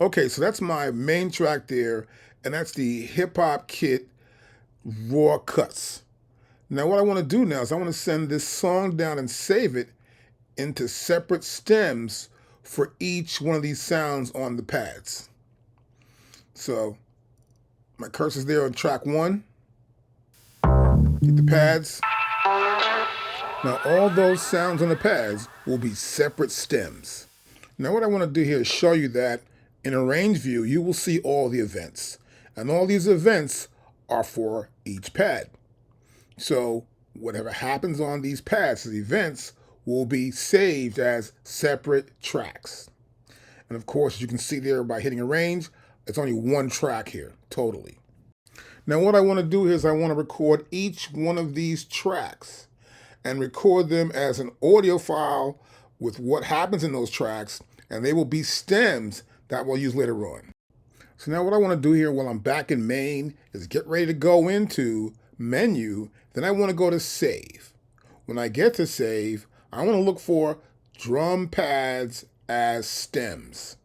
Okay, so that's my main track there, and that's the Hip Hop Kit Raw Cuts. Now what I want to do now is I want to send this song down and save it into separate stems for each one of these sounds on the pads. So my cursor's there on track 1. Hit the pads. Now all those sounds on the pads will be separate stems. Now what I want to do here is show you that in a range view you will see all the events. And all these events are for each pad. So whatever happens on these pads, the events, will be saved as separate tracks. And of course, as you can see there by hitting arrange, it's only one track here, totally. Now what I want to do is I want to record each one of these tracks and record them as an audio file with what happens in those tracks, and they will be stems that we'll use later on. So now what I want to do here while I'm back in main is get ready to go into menu, then I want to go to save. When I get to save, I want to look for drum pads as stems.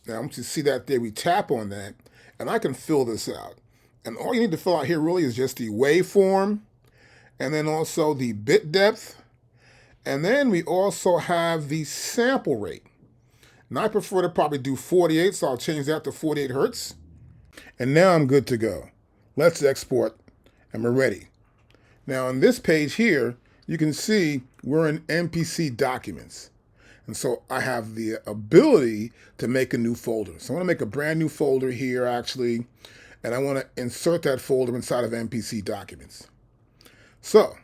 Now I want you to see that there, we tap on that, and I can fill this out. And all you need to fill out here really is just the waveform, and then also the bit depth, and then we also have the sample rate. Now I prefer to probably do 48, so I'll change that to 48 Hertz. And now I'm good to go. Let's export, and we're ready. Now on this page here, you can see we're in MPC documents. And so I have the ability to make a new folder. So I want to make a brand new folder here actually, and I want to insert that folder inside of MPC documents. So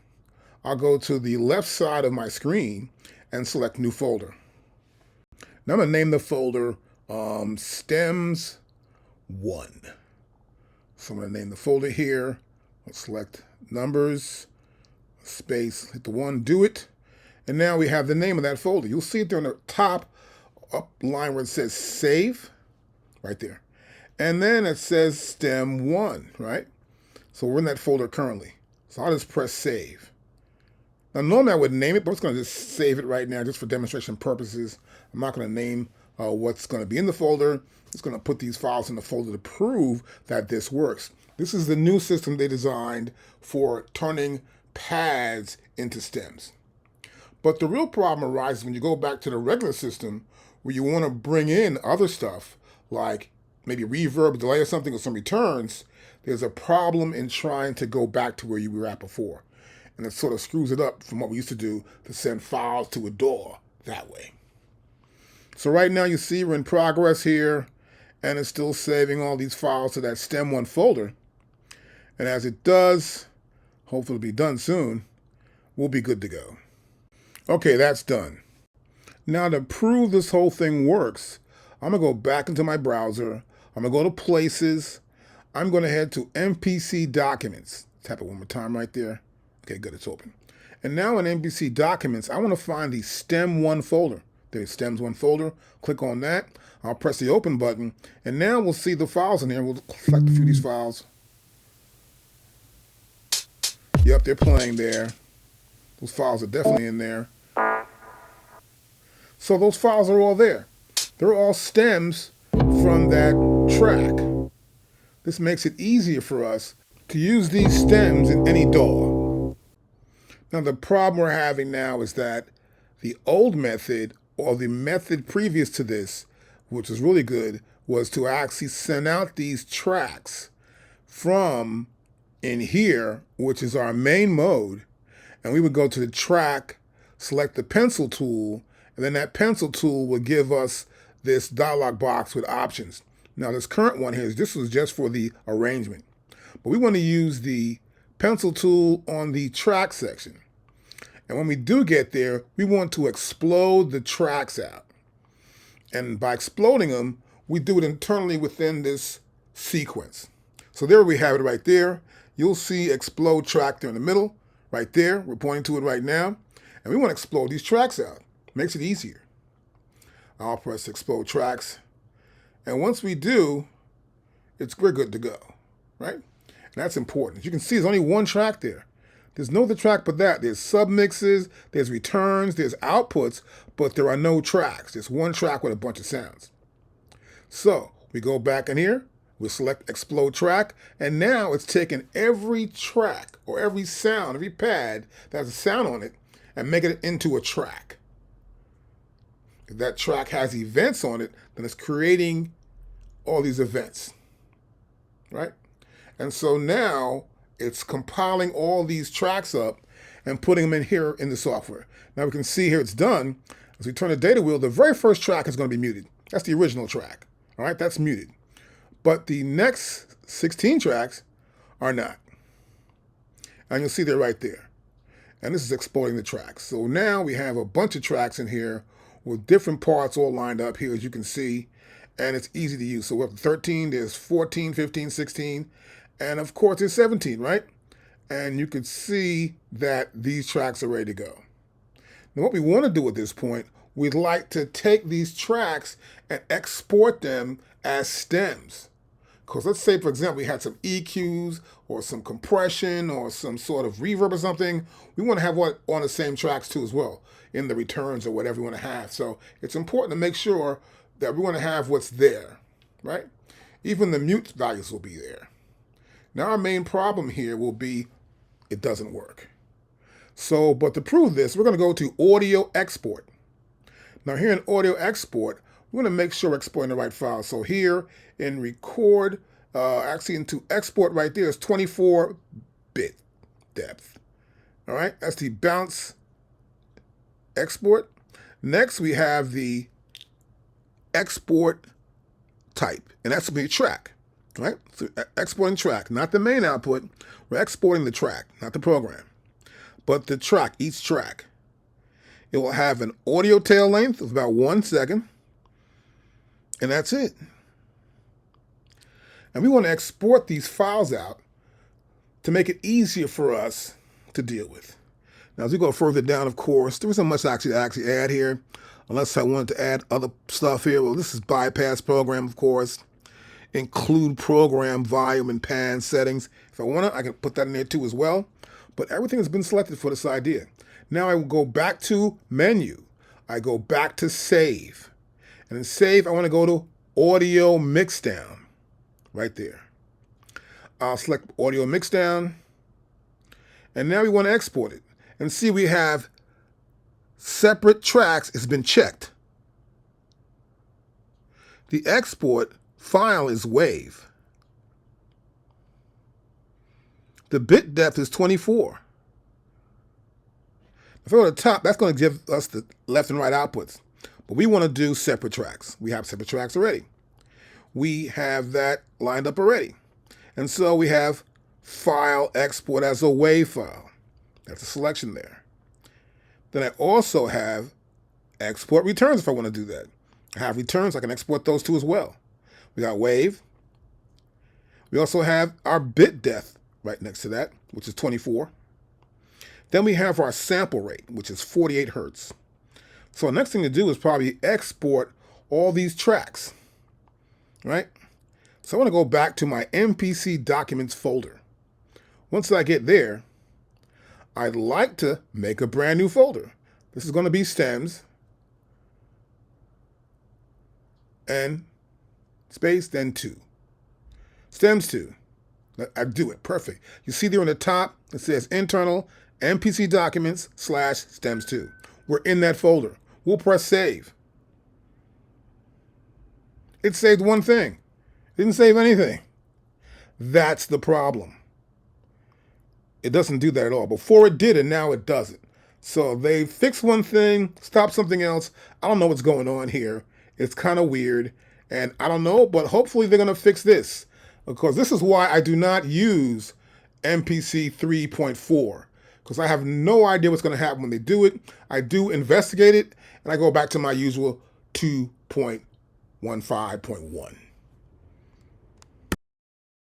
I'll go to the left side of my screen and select new folder. Now I'm going to name the folder stems 1. So I'm going to name the folder here. Let's select numbers, space, hit the 1, do it. And now we have the name of that folder. You'll see it there on the top up line where it says save, right there. And then it says stem 1, right? So we're in that folder currently. So I'll just press save. Now normally I would name it, but I'm just going to just save it right now just for demonstration purposes. I'm not going to name what's going to be in the folder. It's going to put these files in the folder to prove that this works. This is the new system they designed for turning pads into stems. But the real problem arises when you go back to the regular system where you want to bring in other stuff like maybe reverb, delay or something, or some returns. There's a problem in trying to go back to where you were at before. And it sort of screws it up from what we used to do to send files to a DAW that way. So right now you see we're in progress here, and it's still saving all these files to that stem1 folder. And as it does, hopefully it'll be done soon, we'll be good to go. Okay, that's done. Now to prove this whole thing works, I'm going to go back into my browser. I'm going to go to Places. I'm going to head to MPC Documents. Tap it one more time right there. Okay, good, it's open. And now in MPC Documents, I want to find the stem1 folder. There's stems1 folder. Click on that. I'll press the open button. And now we'll see the files in here. We'll select a few of these files. Yep, they're playing there. Those files are definitely in there. So those files are all there. They're all stems from that track. This makes it easier for us to use these stems in any DAW. Now the problem we're having now is that the old method, or the method previous to this, which was really good, was to actually send out these tracks from in here, which is our main mode, and we would go to the track, select the pencil tool, and then that pencil tool would give us this dialog box with options. Now this current one here, this was just for the arrangement. But we want to use the pencil tool on the track section. And when we do get there, we want to explode the tracks out. And by exploding them, we do it internally within this sequence. So there we have it right there. You'll see explode track there in the middle, right there. We're pointing to it right now. And we want to explode these tracks out. Makes it easier. I'll press explode tracks. And once we do, we're good to go, right? And that's important. As you can see, there's only one track there. There's no other track but that. There's submixes, there's returns, there's outputs, but there are no tracks. There's one track with a bunch of sounds. So we go back in here, we select explode track, and now it's taking every track or every sound, every pad that has a sound on it, and making it into a track. If that track has events on it, then it's creating all these events, right? And so now it's compiling all these tracks up and putting them in here in the software. Now we can see here it's done. As we turn the data wheel, the very first track is going to be muted. That's the original track. All right, that's muted. But the next 16 tracks are not. And you'll see they're right there. And this is exporting the tracks. So now we have a bunch of tracks in here with different parts all lined up here, as you can see. And it's easy to use. So we're up to 13, there's 14, 15, 16, and of course there's 17, right? And you can see that these tracks are ready to go. Now what we want to do at this point, we'd like to take these tracks and export them as stems. Because let's say, for example, we had some EQs or some compression or some sort of reverb or something. We want to have what on the same tracks too as well, in the returns or whatever we want to have. So it's important to make sure that we want to have what's there, right? Even the mute values will be there. Now our main problem here will be it doesn't work. So, but to prove this, we're going to go to audio export. Now here in audio export, we're going to make sure we're exporting the right file. So here in record, actually into export right there is 24-bit depth. All right, that's the bounce export. Next, we have the export type, and that's going to be a track, right? So exporting track, not the main output. We're exporting the track, not the program, but the track, each track. It will have an audio tail length of about 1 second, and that's it. And we want to export these files out to make it easier for us to deal with. Now, as we go further down, of course, there isn't much actually to add here, unless I wanted to add other stuff here. Well, this is bypass program, of course. Include program volume and pan settings. If I want to, I can put that in there too as well. But everything has been selected for this idea. Now I will go back to menu. I go back to save. And in save, I want to go to audio mixdown. Right there. I'll select audio mixdown. And now we want to export it. And see we have separate tracks. It's been checked. The export file is WAV. The bit depth is 24. If I go to the top, that's going to give us the left and right outputs. But we want to do separate tracks. We have separate tracks already. We have that lined up already. And so we have file export as a WAV file. That's a selection there. Then I also have export returns if I want to do that. I have returns, I can export those too as well. We got WAV. We also have our bit depth right next to that, which is 24. Then we have our sample rate, which is 48 hertz. So the next thing to do is probably export all these tracks, right? So I want to go back to my MPC documents folder. Once I get there, I'd like to make a brand new folder. This is going to be stems and space, then 2. Stems 2. I do it. Perfect. You see there on the top, it says internal MPC documents / stems 2. We're in that folder. We'll press save. It saved one thing. It didn't save anything. That's the problem. It doesn't do that at all. Before it did, and now it doesn't. So they fixed one thing, stopped something else. I don't know what's going on here. It's kind of weird. And I don't know, but hopefully they're going to fix this. Because this is why I do not use MPC 3.4. Because I have no idea what's going to happen when they do it. I do investigate it, and I go back to my usual 2.15.1.